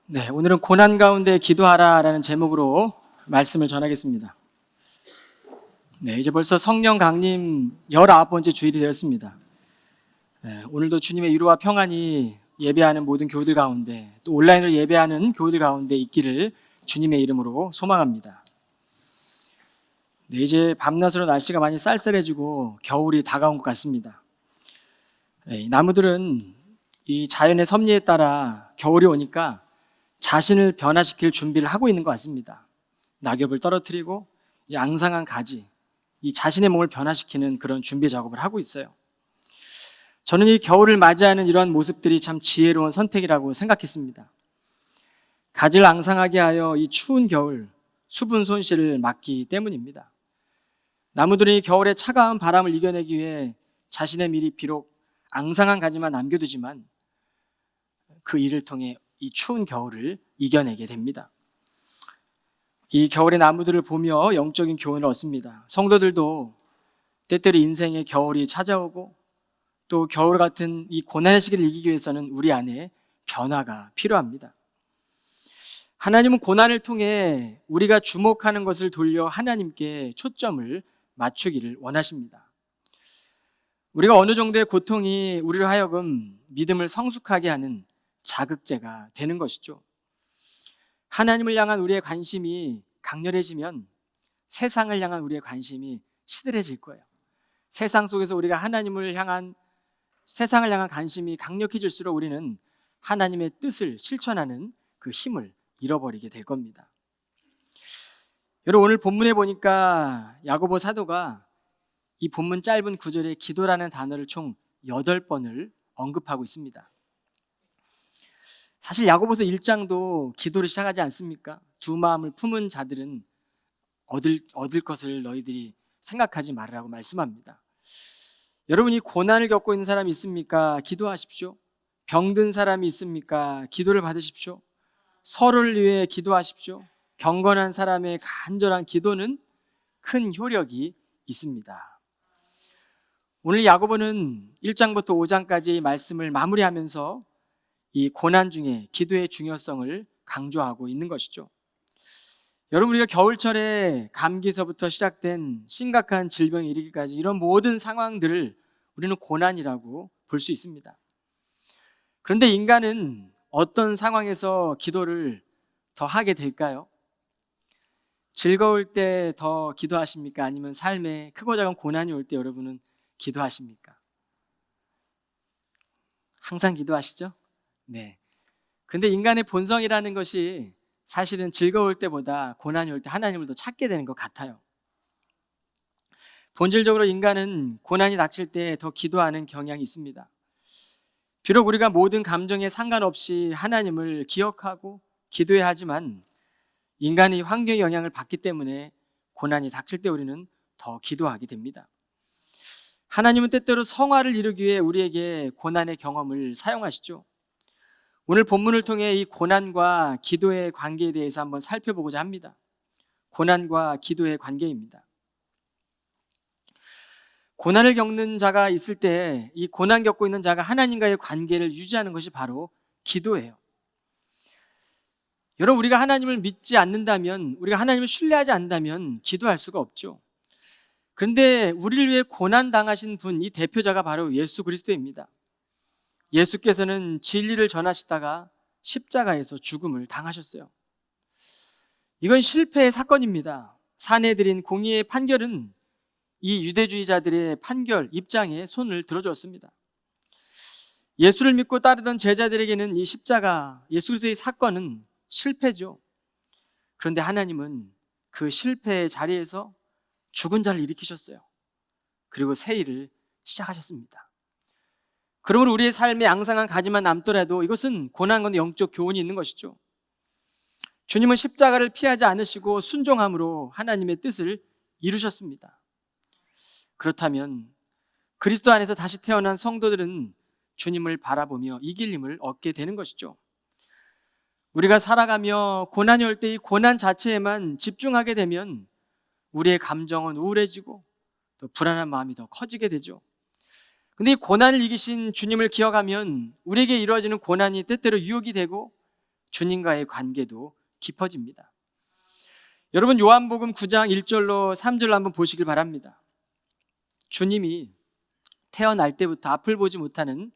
네, 오늘은 고난 가운데 기도하라라는 제목으로 말씀을 전하겠습니다. 네, 이제 벌써 성령 강림 19번째 주일이 되었습니다. 네, 오늘도 주님의 위로와 평안이 예배하는 모든 교우들 가운데 또 온라인으로 예배하는 교우들 가운데 있기를 주님의 이름으로 소망합니다. 네, 이제 밤낮으로 날씨가 많이 쌀쌀해지고 겨울이 다가온 것 같습니다. 네, 나무들은 이 자연의 섭리에 따라 겨울이 오니까 자신을 변화시킬 준비를 하고 있는 것 같습니다. 낙엽을 떨어뜨리고 이제 앙상한 가지, 이 자신의 몸을 변화시키는 그런 준비 작업을 하고 있어요. 저는 이 겨울을 맞이하는 이러한 모습들이 참 지혜로운 선택이라고 생각했습니다. 가지를 앙상하게 하여 이 추운 겨울 수분 손실을 막기 때문입니다. 나무들이 겨울의 차가운 바람을 이겨내기 위해 자신의 밀이 비록 앙상한 가지만 남겨두지만 그 일을 통해 이 추운 겨울을 이겨내게 됩니다. 이 겨울의 나무들을 보며 영적인 교훈을 얻습니다. 성도들도 때때로 인생의 겨울이 찾아오고 또 겨울 같은 이 고난의 시기를 이기기 위해서는 우리 안에 변화가 필요합니다. 하나님은 고난을 통해 우리가 주목하는 것을 돌려 하나님께 초점을 맞추기를 원하십니다. 우리가 어느 정도의 고통이 우리로 하여금 믿음을 성숙하게 하는 자극제가 되는 것이죠. 하나님을 향한 우리의 관심이 강렬해지면 세상을 향한 우리의 관심이 시들해질 거예요. 세상 속에서 우리가 세상을 향한 관심이 강력해질수록 우리는 하나님의 뜻을 실천하는 그 힘을 잃어버리게 될 겁니다. 여러분, 오늘 본문에 보니까 야고보 사도가 이 본문 짧은 구절에 기도라는 단어를 총 8번을 언급하고 있습니다. 사실 야고보서 1장도 기도를 시작하지 않습니까? 두 마음을 품은 자들은 얻을 것을 너희들이 생각하지 말으라고 말씀합니다. 여러분이 고난을 겪고 있는 사람이 있습니까? 기도하십시오. 병든 사람이 있습니까? 기도를 받으십시오. 서로를 위해 기도하십시오. 경건한 사람의 간절한 기도는 큰 효력이 있습니다. 오늘 야고보는 1장부터 5장까지 말씀을 마무리하면서 이 고난 중에 기도의 중요성을 강조하고 있는 것이죠. 여러분, 우리가 겨울철에 감기서부터 시작된 심각한 질병에 이르기까지 이런 모든 상황들을 우리는 고난이라고 볼 수 있습니다. 그런데 인간은 어떤 상황에서 기도를 더 하게 될까요? 즐거울 때 더 기도하십니까? 아니면 삶에 크고 작은 고난이 올 때 여러분은 기도하십니까? 항상 기도하시죠? 네. 근데 인간의 본성이라는 것이 사실은 즐거울 때보다 고난이 올 때 하나님을 더 찾게 되는 것 같아요. 본질적으로 인간은 고난이 닥칠 때 더 기도하는 경향이 있습니다. 비록 우리가 모든 감정에 상관없이 하나님을 기억하고 기도해야 하지만 인간이 환경의 영향을 받기 때문에 고난이 닥칠 때 우리는 더 기도하게 됩니다. 하나님은 때때로 성화를 이루기 위해 우리에게 고난의 경험을 사용하시죠. 오늘 본문을 통해 이 고난과 기도의 관계에 대해서 한번 살펴보고자 합니다. 고난과 기도의 관계입니다. 고난을 겪는 자가 있을 때 이 고난 겪고 있는 자가 하나님과의 관계를 유지하는 것이 바로 기도예요. 여러분, 우리가 하나님을 믿지 않는다면, 우리가 하나님을 신뢰하지 않는다면 기도할 수가 없죠. 그런데 우리를 위해 고난 당하신 분, 이 대표자가 바로 예수 그리스도입니다. 예수께서는 진리를 전하시다가 십자가에서 죽음을 당하셨어요. 이건 실패의 사건입니다. 사내들인 공의의 판결은 이 유대주의자들의 판결, 입장에 손을 들어줬습니다. 예수를 믿고 따르던 제자들에게는 이 십자가, 예수 그리스도의 사건은 실패죠. 그런데 하나님은 그 실패의 자리에서 죽은 자를 일으키셨어요. 그리고 새 일을 시작하셨습니다. 그러므로 우리의 삶에 앙상한 가지만 남더라도 이것은 고난과 영적 교훈이 있는 것이죠. 주님은 십자가를 피하지 않으시고 순종함으로 하나님의 뜻을 이루셨습니다. 그렇다면 그리스도 안에서 다시 태어난 성도들은 주님을 바라보며 이길 힘을 얻게 되는 것이죠. 우리가 살아가며 고난이 올 때 이 고난 자체에만 집중하게 되면 우리의 감정은 우울해지고 또 불안한 마음이 더 커지게 되죠. 근데 이 고난을 이기신 주님을 기억하면 우리에게 이루어지는 고난이 때때로 유혹이 되고 주님과의 관계도 깊어집니다. 여러분, 요한복음 9장 1절로 3절로 한번 보시길 바랍니다. 주님이 태어날 때부터 앞을 보지 못하는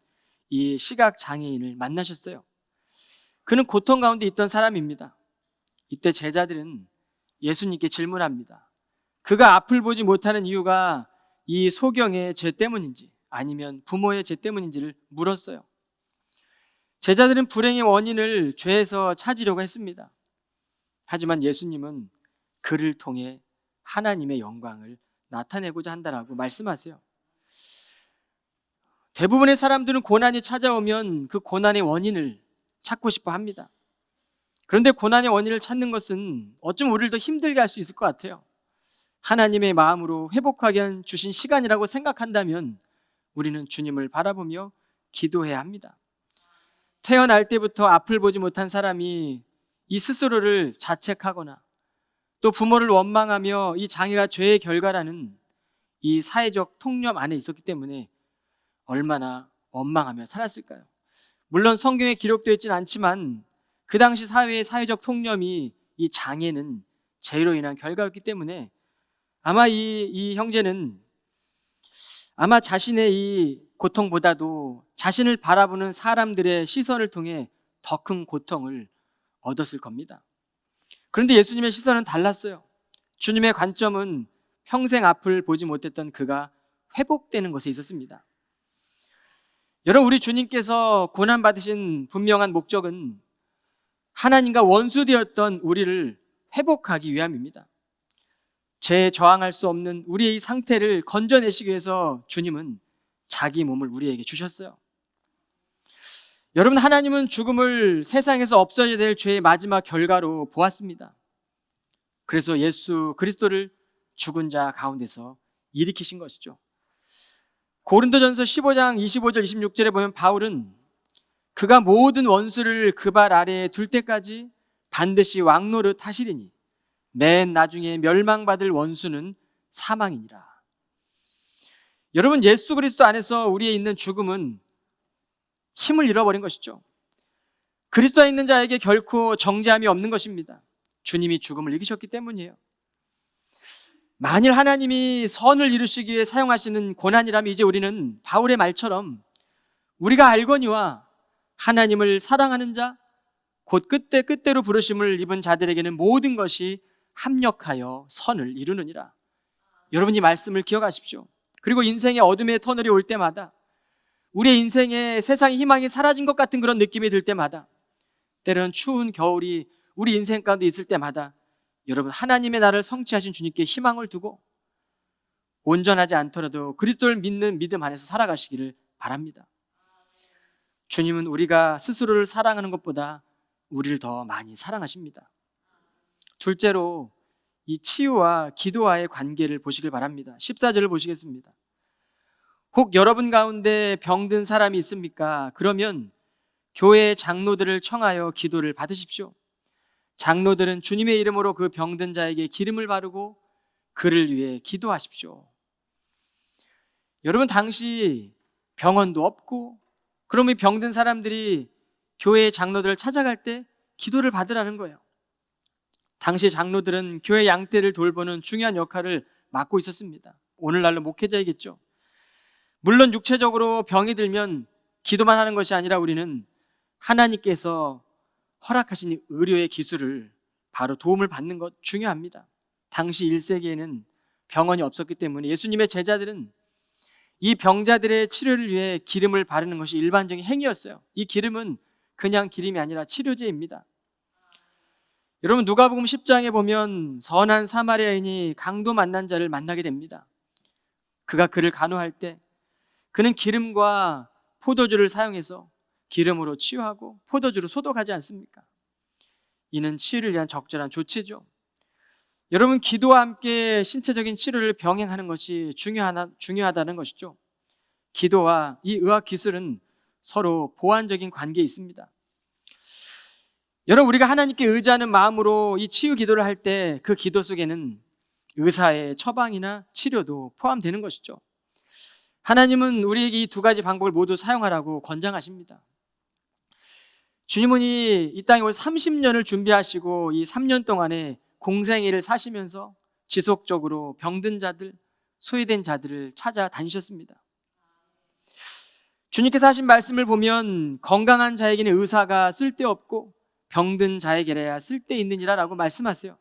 이 시각장애인을 만나셨어요. 그는 고통 가운데 있던 사람입니다. 이때 제자들은 예수님께 질문합니다. 그가 앞을 보지 못하는 이유가 이 소경의 죄 때문인지 아니면 부모의 죄 때문인지를 물었어요. 제자들은 불행의 원인을 죄에서 찾으려고 했습니다. 하지만 예수님은 그를 통해 하나님의 영광을 나타내고자 한다라고 말씀하세요. 대부분의 사람들은 고난이 찾아오면 그 고난의 원인을 찾고 싶어 합니다. 그런데 고난의 원인을 찾는 것은 어쩜 우리를 더 힘들게 할 수 있을 것 같아요. 하나님의 마음으로 회복하게 주신 시간이라고 생각한다면 우리는 주님을 바라보며 기도해야 합니다. 태어날 때부터 앞을 보지 못한 사람이 이 스스로를 자책하거나 또 부모를 원망하며 이 장애가 죄의 결과라는 이 사회적 통념 안에 있었기 때문에 얼마나 원망하며 살았을까요? 물론 성경에 기록되어 있지는 않지만 그 당시 사회의 사회적 통념이 이 장애는 죄로 인한 결과였기 때문에 아마 이 형제는 아마 자신의 이 고통보다도 자신을 바라보는 사람들의 시선을 통해 더 큰 고통을 얻었을 겁니다. 그런데 예수님의 시선은 달랐어요. 주님의 관점은 평생 앞을 보지 못했던 그가 회복되는 것에 있었습니다. 여러분, 우리 주님께서 고난받으신 분명한 목적은 하나님과 원수되었던 우리를 회복하기 위함입니다. 죄에 저항할 수 없는 우리의 이 상태를 건져내시기 위해서 주님은 자기 몸을 우리에게 주셨어요. 여러분, 하나님은 죽음을 세상에서 없어져야 될 죄의 마지막 결과로 보았습니다. 그래서 예수 그리스도를 죽은 자 가운데서 일으키신 것이죠. 고린도전서 15장 25절 26절에 보면 바울은 그가 모든 원수를 그 발 아래에 둘 때까지 반드시 왕노릇 하시리니 맨 나중에 멸망받을 원수는 사망이니라. 여러분, 예수 그리스도 안에서 우리에 있는 죽음은 힘을 잃어버린 것이죠. 그리스도 안에 있는 자에게 결코 정죄함이 없는 것입니다. 주님이 죽음을 이기셨기 때문이에요. 만일 하나님이 선을 이루시기 위해 사용하시는 고난이라면 이제 우리는 바울의 말처럼 우리가 알거니와 하나님을 사랑하는 자, 곧 끝대로 부르심을 입은 자들에게는 모든 것이 합력하여 선을 이루느니라. 여러분, 이 말씀을 기억하십시오. 그리고 인생의 어둠의 터널이 올 때마다, 우리의 인생에 세상의 희망이 사라진 것 같은 그런 느낌이 들 때마다, 때로는 추운 겨울이 우리 인생 가운데 있을 때마다 여러분, 하나님의 나를 성취하신 주님께 희망을 두고 온전하지 않더라도 그리스도를 믿는 믿음 안에서 살아가시기를 바랍니다. 주님은 우리가 스스로를 사랑하는 것보다 우리를 더 많이 사랑하십니다. 둘째로 이 치유와 기도와의 관계를 보시길 바랍니다. 14절을 보시겠습니다. 혹 여러분 가운데 병든 사람이 있습니까? 그러면 교회 장로들을 청하여 기도를 받으십시오. 장로들은 주님의 이름으로 그 병든 자에게 기름을 바르고 그를 위해 기도하십시오. 여러분, 당시 병원도 없고 그럼 이 병든 사람들이 교회의 장로들을 찾아갈 때 기도를 받으라는 거예요. 당시 장로들은 교회 양떼를 돌보는 중요한 역할을 맡고 있었습니다. 오늘날로 목회자이겠죠. 물론 육체적으로 병이 들면 기도만 하는 것이 아니라 우리는 하나님께서 허락하신 이 의료의 기술을 바로 도움을 받는 것 중요합니다. 당시 1세기에는 병원이 없었기 때문에 예수님의 제자들은 이 병자들의 치료를 위해 기름을 바르는 것이 일반적인 행위였어요. 이 기름은 그냥 기름이 아니라 치료제입니다. 여러분, 누가복음 10장에 보면 선한 사마리아인이 강도 만난 자를 만나게 됩니다. 그가 그를 간호할 때 그는 기름과 포도주를 사용해서 기름으로 치유하고 포도주로 소독하지 않습니까? 이는 치유를 위한 적절한 조치죠. 여러분, 기도와 함께 신체적인 치료를 병행하는 것이 중요하다는 것이죠. 기도와 이 의학 기술은 서로 보완적인 관계에 있습니다. 여러분, 우리가 하나님께 의지하는 마음으로 이 치유 기도를 할 때 그 기도 속에는 의사의 처방이나 치료도 포함되는 것이죠. 하나님은 우리에게 이 두 가지 방법을 모두 사용하라고 권장하십니다. 주님은 이 땅에 올 30년을 준비하시고 이 3년 동안에 공생애를 사시면서 지속적으로 병든 자들, 소외된 자들을 찾아다니셨습니다. 주님께서 하신 말씀을 보면 건강한 자에게는 의사가 쓸데없고 병든 자에게야 쓸데있느니라 라고 말씀하세요.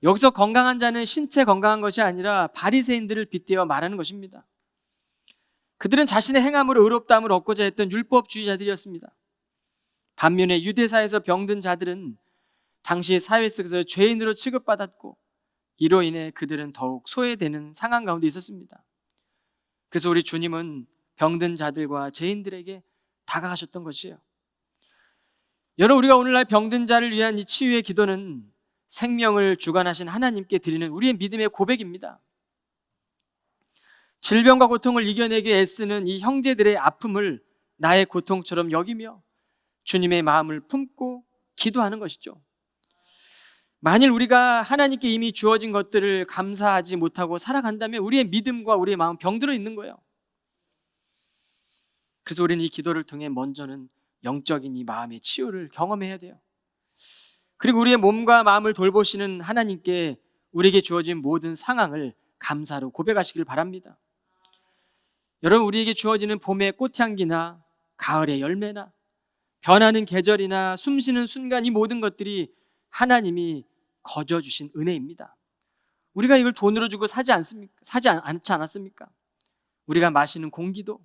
여기서 건강한 자는 신체 건강한 것이 아니라 바리새인들을 빗대어 말하는 것입니다. 그들은 자신의 행함으로 의롭다함을 얻고자 했던 율법주의자들이었습니다. 반면에 유대사에서 병든 자들은 당시 사회 속에서 죄인으로 취급받았고 이로 인해 그들은 더욱 소외되는 상황 가운데 있었습니다. 그래서 우리 주님은 병든 자들과 죄인들에게 다가가셨던 것이에요. 여러분, 우리가 오늘날 병든 자를 위한 이 치유의 기도는 생명을 주관하신 하나님께 드리는 우리의 믿음의 고백입니다. 질병과 고통을 이겨내기 위해 애쓰는 이 형제들의 아픔을 나의 고통처럼 여기며 주님의 마음을 품고 기도하는 것이죠. 만일 우리가 하나님께 이미 주어진 것들을 감사하지 못하고 살아간다면 우리의 믿음과 우리의 마음 병들어 있는 거예요. 그래서 우리는 이 기도를 통해 먼저는 영적인 이 마음의 치유를 경험해야 돼요. 그리고 우리의 몸과 마음을 돌보시는 하나님께 우리에게 주어진 모든 상황을 감사로 고백하시길 바랍니다. 여러분, 우리에게 주어지는 봄의 꽃향기나 가을의 열매나 변하는 계절이나 숨쉬는 순간, 이 모든 것들이 하나님이 거저주신 은혜입니다. 우리가 이걸 돈으로 주고 사지 않지 않았습니까? 우리가 마시는 공기도,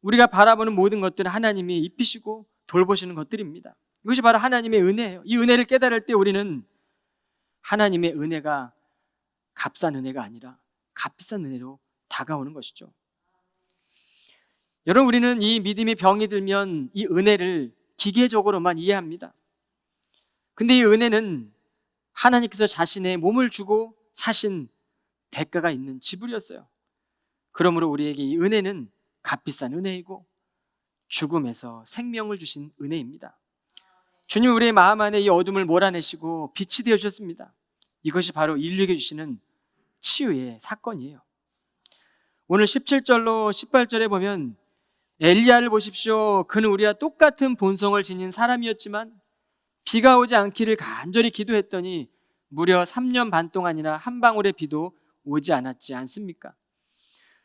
우리가 바라보는 모든 것들은 하나님이 입히시고 돌보시는 것들입니다. 이것이 바로 하나님의 은혜예요. 이 은혜를 깨달을 때 우리는 하나님의 은혜가 값싼 은혜가 아니라 값비싼 은혜로 다가오는 것이죠. 여러분, 우리는 이 믿음의 병이 들면 이 은혜를 기계적으로만 이해합니다. 근데 이 은혜는 하나님께서 자신의 몸을 주고 사신 대가가 있는 지불이었어요. 그러므로 우리에게 이 은혜는 값비싼 은혜이고 죽음에서 생명을 주신 은혜입니다. 주님, 우리의 마음 안에 이 어둠을 몰아내시고 빛이 되어주셨습니다. 이것이 바로 인류에게 주시는 치유의 사건이에요. 오늘 17절로 18절에 보면 엘리야를 보십시오. 그는 우리와 똑같은 본성을 지닌 사람이었지만 비가 오지 않기를 간절히 기도했더니 무려 3년 반 동안이나 한 방울의 비도 오지 않았지 않습니까?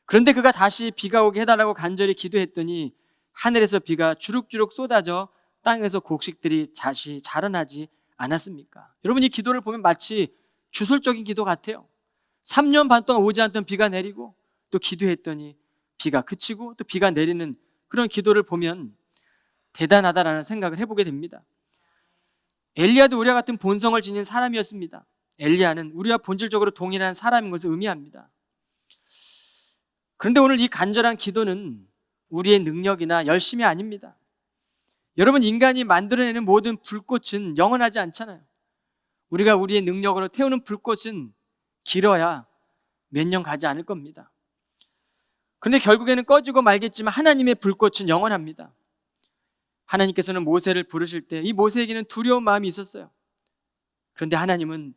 그런데 그가 다시 비가 오게 해달라고 간절히 기도했더니 하늘에서 비가 주룩주룩 쏟아져 땅에서 곡식들이 다시 자라나지 않았습니까? 여러분, 이 기도를 보면 마치 주술적인 기도 같아요. 3년 반 동안 오지 않던 비가 내리고 또 기도했더니 비가 그치고 또 비가 내리는 그런 기도를 보면 대단하다라는 생각을 해보게 됩니다. 엘리야도 우리와 같은 본성을 지닌 사람이었습니다. 엘리야는 우리와 본질적으로 동일한 사람인 것을 의미합니다. 그런데 오늘 이 간절한 기도는 우리의 능력이나 열심이 아닙니다. 여러분, 인간이 만들어내는 모든 불꽃은 영원하지 않잖아요. 우리가 우리의 능력으로 태우는 불꽃은 길어야 몇 년 가지 않을 겁니다. 그런데 결국에는 꺼지고 말겠지만 하나님의 불꽃은 영원합니다. 하나님께서는 모세를 부르실 때 이 모세에게는 두려운 마음이 있었어요. 그런데 하나님은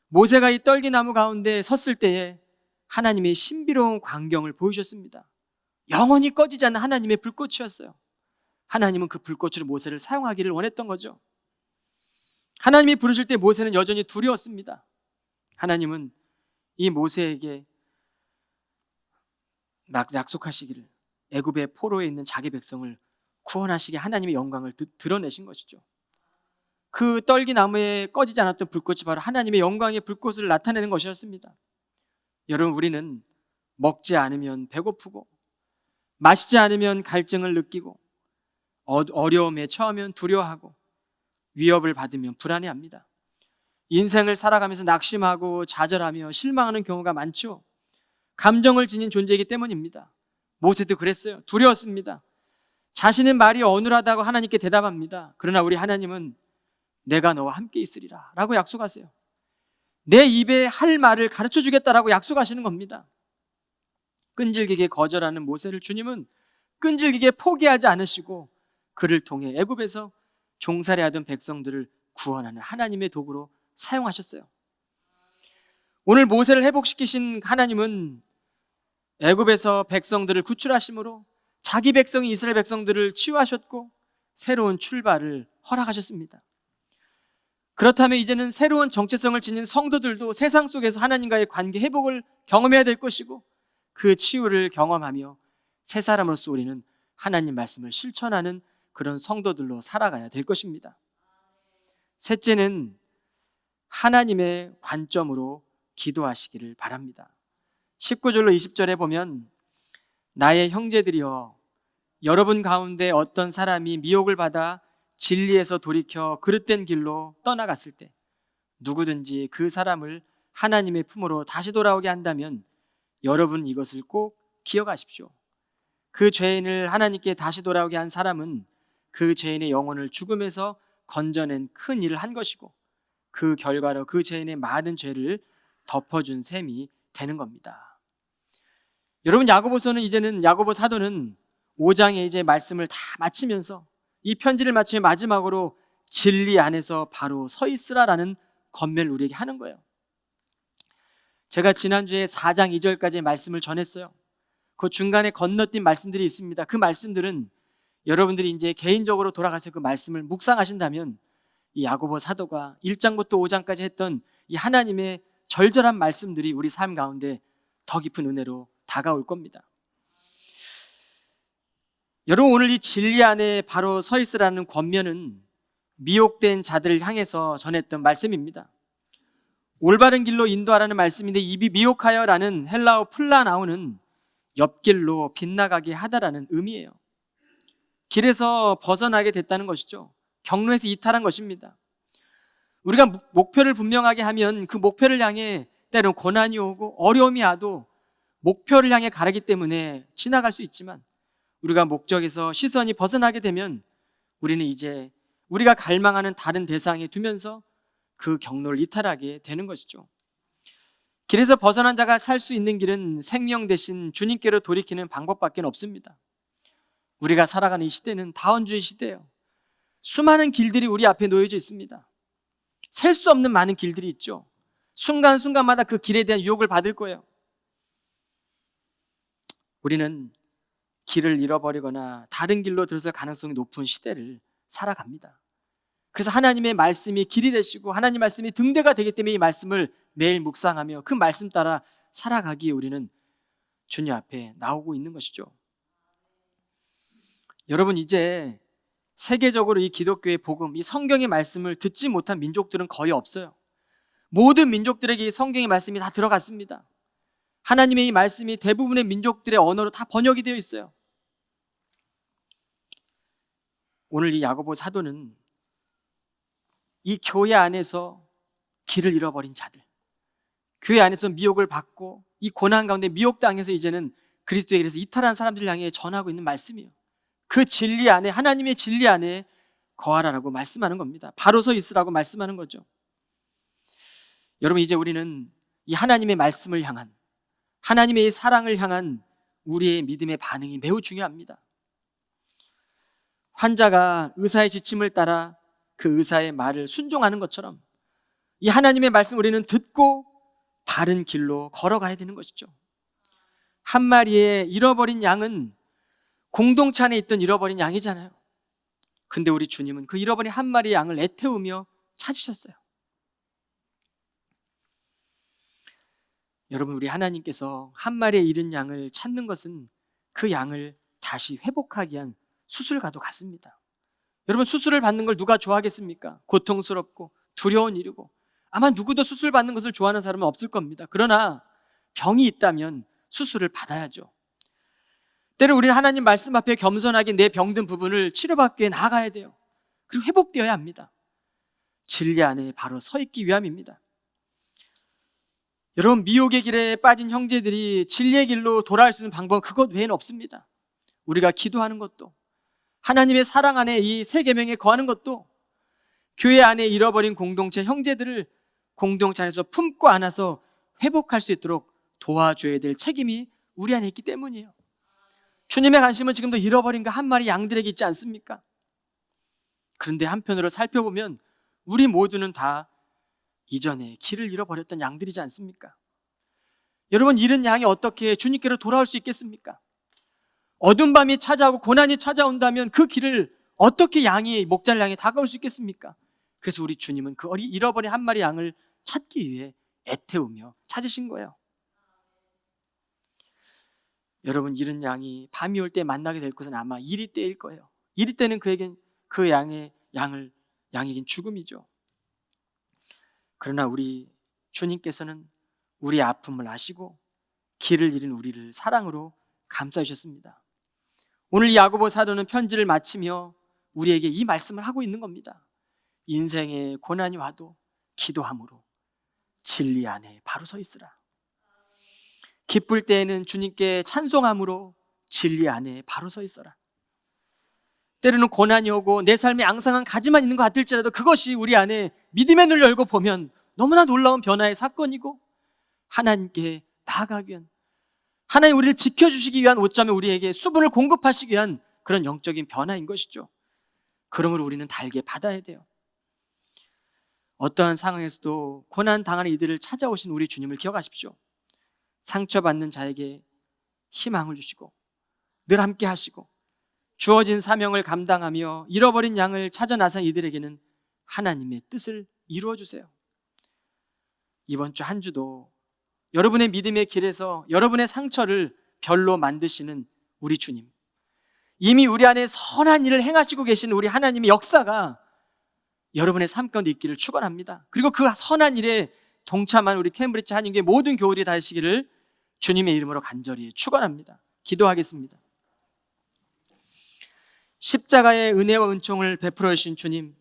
모세가 이 떨기나무 가운데 섰을 때에 하나님의 신비로운 광경을 보여주셨습니다. 영원히 꺼지지 않는 하나님의 불꽃이었어요. 하나님은 그 불꽃으로 모세를 사용하기를 원했던 거죠. 하나님이 부르실 때 모세는 여전히 두려웠습니다. 하나님은 이 모세에게 약속하시기를 애굽의 포로에 있는 자기 백성을 구원하시게 하나님의 영광을 드러내신 것이죠. 그 떨기나무에 꺼지지 않았던 불꽃이 바로 하나님의 영광의 불꽃을 나타내는 것이었습니다. 여러분, 우리는 먹지 않으면 배고프고 마시지 않으면 갈증을 느끼고 어려움에 처하면 두려워하고 위협을 받으면 불안해합니다. 인생을 살아가면서 낙심하고 좌절하며 실망하는 경우가 많죠. 감정을 지닌 존재이기 때문입니다. 모세도 그랬어요. 두려웠습니다. 자신의 말이 어눌하다고 하나님께 대답합니다. 그러나 우리 하나님은 내가 너와 함께 있으리라 라고 약속하세요. 내 입에 할 말을 가르쳐 주겠다라고 약속하시는 겁니다. 끈질기게 거절하는 모세를 주님은 끈질기게 포기하지 않으시고 그를 통해 애굽에서 종살이하던 백성들을 구원하는 하나님의 도구로 사용하셨어요. 오늘 모세를 회복시키신 하나님은 애굽에서 백성들을 구출하심으로 자기 백성인 이스라엘 백성들을 치유하셨고 새로운 출발을 허락하셨습니다. 그렇다면 이제는 새로운 정체성을 지닌 성도들도 세상 속에서 하나님과의 관계 회복을 경험해야 될 것이고, 그 치유를 경험하며 새 사람으로서 우리는 하나님 말씀을 실천하는 그런 성도들로 살아가야 될 것입니다. 셋째는 하나님의 관점으로 기도하시기를 바랍니다. 19절로 20절에 보면, 나의 형제들이여, 여러분 가운데 어떤 사람이 미혹을 받아 진리에서 돌이켜 그릇된 길로 떠나갔을 때 누구든지 그 사람을 하나님의 품으로 다시 돌아오게 한다면 여러분 이것을 꼭 기억하십시오. 그 죄인을 하나님께 다시 돌아오게 한 사람은 그 죄인의 영혼을 죽음에서 건져낸 큰 일을 한 것이고, 그 결과로 그 죄인의 많은 죄를 덮어준 셈이 되는 겁니다. 여러분, 야고보 사도는 5장에 이제 말씀을 다 마치면서 이 편지를 마치며 마지막으로 진리 안에서 바로 서 있으라라는 권면을 우리에게 하는 거예요. 제가 지난주에 4장 2절까지의 말씀을 전했어요. 그 중간에 건너뛴 말씀들이 있습니다. 그 말씀들은 여러분들이 이제 개인적으로 돌아가서 그 말씀을 묵상하신다면 이 야고보 사도가 1장부터 5장까지 했던 이 하나님의 절절한 말씀들이 우리 삶 가운데 더 깊은 은혜로 다가올 겁니다. 여러분, 오늘 이 진리 안에 바로 서 있으라는 권면은 미혹된 자들을 향해서 전했던 말씀입니다. 올바른 길로 인도하라는 말씀인데, 이 미혹하여라는 헬라어 플라나오는 옆길로 빗나가게 하다라는 의미예요. 길에서 벗어나게 됐다는 것이죠. 경로에서 이탈한 것입니다. 우리가 목표를 분명하게 하면 그 목표를 향해 때로는 고난이 오고 어려움이 와도 목표를 향해 가기 때문에 지나갈 수 있지만, 우리가 목적에서 시선이 벗어나게 되면 우리는 이제 우리가 갈망하는 다른 대상에 두면서 그 경로를 이탈하게 되는 것이죠. 길에서 벗어난 자가 살 수 있는 길은 생명 대신 주님께로 돌이키는 방법밖에 없습니다. 우리가 살아가는 이 시대는 다원주의 시대예요. 수많은 길들이 우리 앞에 놓여져 있습니다. 셀 수 없는 많은 길들이 있죠. 순간순간마다 그 길에 대한 유혹을 받을 거예요. 우리는 길을 잃어버리거나 다른 길로 들어설 가능성이 높은 시대를 살아갑니다. 그래서 하나님의 말씀이 길이 되시고 하나님 말씀이 등대가 되기 때문에 이 말씀을 매일 묵상하며 그 말씀 따라 살아가기에 우리는 주님 앞에 나오고 있는 것이죠. 여러분, 이제 세계적으로 이 기독교의 복음, 이 성경의 말씀을 듣지 못한 민족들은 거의 없어요. 모든 민족들에게 이 성경의 말씀이 다 들어갔습니다. 하나님의 이 말씀이 대부분의 민족들의 언어로 다 번역이 되어 있어요. 오늘 이 야고보 사도는 이 교회 안에서 길을 잃어버린 자들, 교회 안에서 미혹을 받고 이 고난 가운데 미혹당해서 이제는 그리스도의 길에서 이탈한 사람들을 향해 전하고 있는 말씀이에요. 그 진리 안에, 하나님의 진리 안에 거하라라고 말씀하는 겁니다. 바로 서 있으라고 말씀하는 거죠. 여러분, 이제 우리는 이 하나님의 말씀을 향한, 하나님의 이 사랑을 향한 우리의 믿음의 반응이 매우 중요합니다. 환자가 의사의 지침을 따라 그 의사의 말을 순종하는 것처럼 이 하나님의 말씀 우리는 듣고 바른 길로 걸어가야 되는 것이죠. 한 마리의 잃어버린 양은 공동체 안에 있던 잃어버린 양이잖아요. 근데 우리 주님은 그 잃어버린 한 마리의 양을 애태우며 찾으셨어요. 여러분, 우리 하나님께서 한 마리의 잃은 양을 찾는 것은 그 양을 다시 회복하기 위한 수술과도 같습니다. 여러분, 수술을 받는 걸 누가 좋아하겠습니까? 고통스럽고 두려운 일이고 아마 누구도 수술 받는 것을 좋아하는 사람은 없을 겁니다. 그러나 병이 있다면 수술을 받아야죠. 때로 우리는 하나님 말씀 앞에 겸손하게 내 병든 부분을 치료받기 위해 나아가야 돼요. 그리고 회복되어야 합니다. 진리 안에 바로 서 있기 위함입니다. 여러분, 미혹의 길에 빠진 형제들이 진리의 길로 돌아올 수 있는 방법은 그것 외에는 없습니다. 우리가 기도하는 것도, 하나님의 사랑 안에 이 세 계명에 거하는 것도, 교회 안에 잃어버린 공동체 형제들을 공동체 안에서 품고 안아서 회복할 수 있도록 도와줘야 될 책임이 우리 안에 있기 때문이에요. 주님의 관심은 지금도 잃어버린 그 한 마리 양들에게 있지 않습니까? 그런데 한편으로 살펴보면 우리 모두는 다 이전에 길을 잃어버렸던 양들이지 않습니까? 여러분, 잃은 양이 어떻게 주님께로 돌아올 수 있겠습니까? 어두운 밤이 찾아오고 고난이 찾아온다면 그 길을 어떻게 양이 목자를 향해 다가올 수 있겠습니까? 그래서 우리 주님은 그 잃어버린 한 마리 양을 찾기 위해 애태우며 찾으신 거예요. 여러분, 잃은 양이 밤이 올 때 만나게 될 것은 아마 이리 때일 거예요. 이리 때는 그에겐 그 양에겐 죽음이죠. 그러나 우리 주님께서는 우리의 아픔을 아시고 길을 잃은 우리를 사랑으로 감싸주셨습니다. 오늘 야고보 사도는 편지를 마치며 우리에게 이 말씀을 하고 있는 겁니다. 인생의 고난이 와도 기도함으로 진리 안에 바로 서 있으라. 기쁠 때에는 주님께 찬송함으로 진리 안에 바로 서 있어라. 때로는 고난이 오고 내 삶에 앙상한 가지만 있는 것 같을지라도 그것이 우리 안에 믿음의 눈을 열고 보면 너무나 놀라운 변화의 사건이고 하나님께 나아가기 위한, 하나님 우리를 지켜주시기 위한 오점에 우리에게 수분을 공급하시기 위한 그런 영적인 변화인 것이죠. 그러므로 우리는 달게 받아야 돼요. 어떠한 상황에서도 고난 당하는 이들을 찾아오신 우리 주님을 기억하십시오. 상처받는 자에게 희망을 주시고 늘 함께 하시고 주어진 사명을 감당하며 잃어버린 양을 찾아 나선 이들에게는 하나님의 뜻을 이루어 주세요. 이번 주 한 주도 여러분의 믿음의 길에서 여러분의 상처를 별로 만드시는 우리 주님, 이미 우리 안에 선한 일을 행하시고 계신 우리 하나님의 역사가 여러분의 삶 가운데 있기를 축원합니다. 그리고 그 선한 일에 동참한 우리 캠브리지 한인교회 모든 교우들이 다 되시기를 주님의 이름으로 간절히 축원합니다. 기도하겠습니다. 십자가의 은혜와 은총을 베풀어 주신 주님,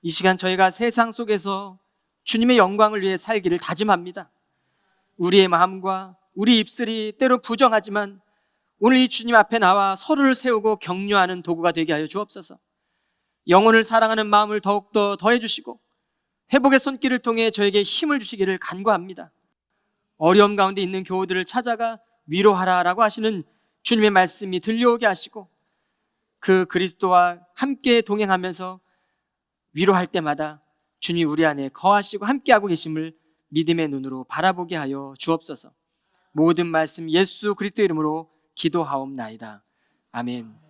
이 시간 저희가 세상 속에서 주님의 영광을 위해 살기를 다짐합니다. 우리의 마음과 우리 입술이 때로 부정하지만 오늘 이 주님 앞에 나와 서로를 세우고 격려하는 도구가 되게 하여 주옵소서. 영혼을 사랑하는 마음을 더욱더 더해주시고 회복의 손길을 통해 저에게 힘을 주시기를 간구합니다. 어려움 가운데 있는 교우들을 찾아가 위로하라라고 하시는 주님의 말씀이 들려오게 하시고 그 그리스도와 함께 동행하면서 위로할 때마다 주님이 우리 안에 거하시고 함께하고 계심을 믿음의 눈으로 바라보게 하여 주옵소서. 모든 말씀 예수 그리스도 이름으로 기도하옵나이다. 아멘.